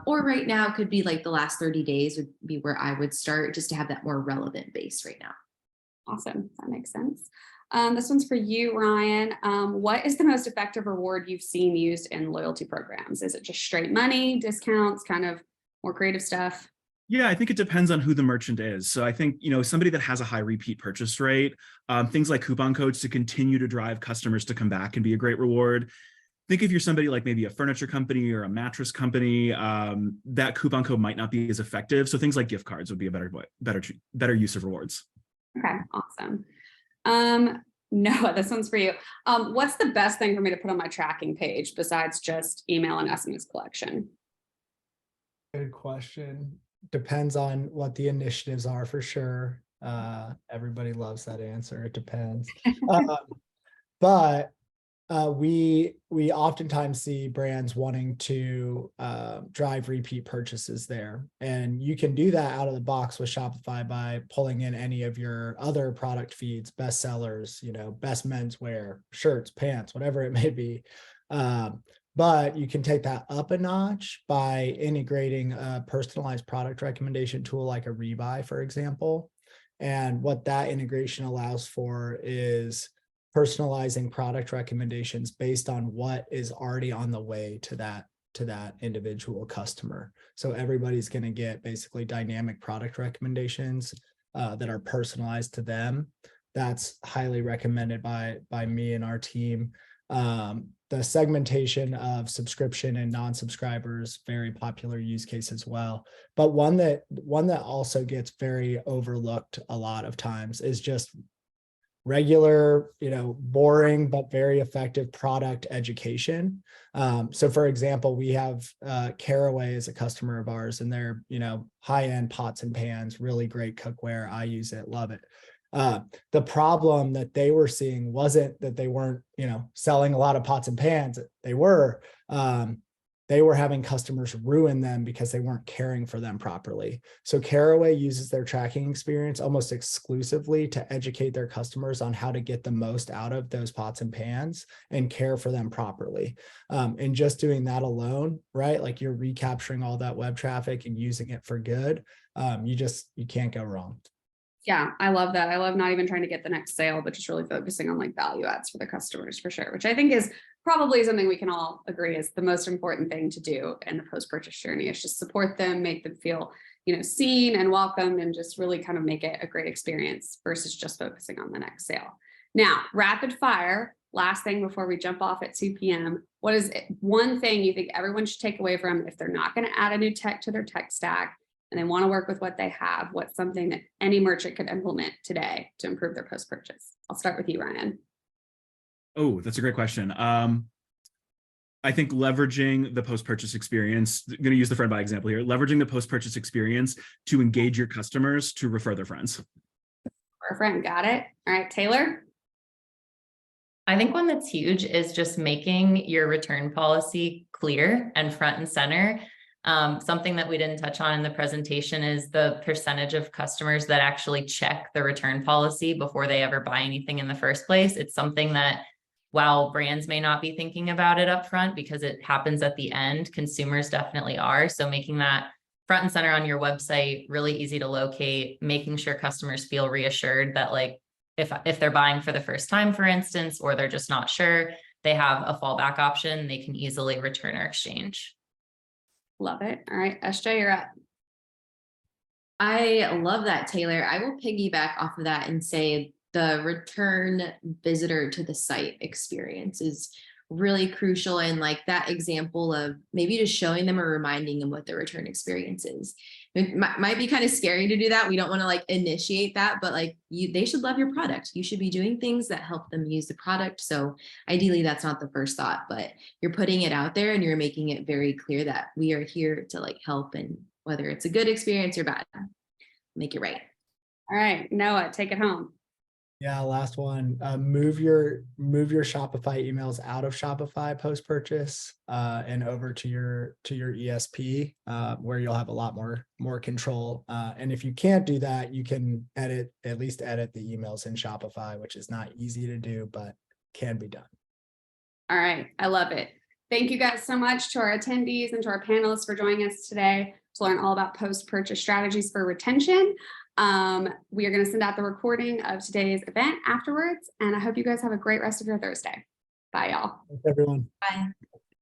Or right now it could be like the last 30 days would be where I would start, just to have that more relevant base right now. Awesome, that makes sense. This one's for you, Ryan. What is the most effective reward you've seen used in loyalty programs? Is it just straight money, discounts, kind of more creative stuff? Yeah, I think it depends on who the merchant is. So I think, somebody that has a high repeat purchase rate, things like coupon codes to continue to drive customers to come back can be a great reward. Think if you're somebody like maybe a furniture company or a mattress company, that coupon code might not be as effective. So things like gift cards would be a better use of rewards. Okay, awesome. Noah, this one's for you. What's the best thing for me to put on my tracking page besides just email and SMS collection? Good question. Depends on what the initiatives are for sure. Everybody loves that answer. It depends. But we oftentimes see brands wanting to drive repeat purchases there. And you can do that out of the box with Shopify by pulling in any of your other product feeds, best sellers, best menswear, shirts, pants, whatever it may be. But you can take that up a notch by integrating a personalized product recommendation tool like a Rebuy, for example. And what that integration allows for is personalizing product recommendations based on what is already on the way to that individual customer. So everybody's going to get basically dynamic product recommendations that are personalized to them. that's highly recommended by me and our team. The segmentation of subscription and non-subscribers, very popular use case as well. But one that also gets very overlooked a lot of times is just regular, boring but very effective product education. So for example, we have Caraway as a customer of ours, and they're, high-end pots and pans, really great cookware. I use it, love it. The problem that they were seeing wasn't that they weren't, selling a lot of pots and pans. They were having customers ruin them because they weren't caring for them properly. So Caraway uses their tracking experience almost exclusively to educate their customers on how to get the most out of those pots and pans and care for them properly. And just doing that alone, right? Like you're recapturing all that web traffic and using it for good. You can't go wrong. Yeah, I love that. I love not even trying to get the next sale, but just really focusing on like value adds for the customers for sure, which I think is probably something we can all agree is the most important thing to do in the post-purchase journey, is just support them, make them feel, seen and welcomed, and just really kind of make it a great experience versus just focusing on the next sale. Now, rapid fire, last thing before we jump off at 2 p.m. What is one thing you think everyone should take away from if they're not going to add a new tech to their tech stack and they want to work with what they have? What's something that any merchant could implement today to improve their post-purchase? I'll start with you, Ryan. Oh, that's a great question. I think leveraging the post-purchase experience, I'm going to use the friend buy example here, leveraging the post-purchase experience to engage your customers to refer their friends. Our friend, got it. All right, Taylor. I think one that's huge is just making your return policy clear and front and center. Something that we didn't touch on in the presentation is the percentage of customers that actually check the return policy before they ever buy anything in the first place. It's something that, while brands may not be thinking about it up front because it happens at the end, consumers definitely are. So making that front and center on your website really easy to locate, making sure customers feel reassured that, like, if they're buying for the first time, for instance, or they're just not sure, they have a fallback option. They can easily return or exchange. Love it. All right, SJ, you're up. I love that, Taylor. I will piggyback off of that and say the return visitor to the site experience is really crucial. And like that example of maybe just showing them or reminding them what the return experience is. It might be kind of scary to do that. We don't want to like initiate that, but like they should love your product. You should be doing things that help them use the product. So ideally that's not the first thought, but you're putting it out there and you're making it very clear that we are here to like help, and whether it's a good experience or bad, make it right. All right, Noah, take it home. Yeah, last one. Move your Shopify emails out of Shopify post-purchase and over to your ESP, where you'll have a lot more control. And if you can't do that, you can at least edit the emails in Shopify, which is not easy to do, but can be done. All right, I love it. Thank you guys so much to our attendees and to our panelists for joining us today to learn all about post-purchase strategies for retention. We are going to send out the recording of today's event afterwards, and I hope you guys have a great rest of your Thursday. Bye, y'all. Thanks, everyone. Bye.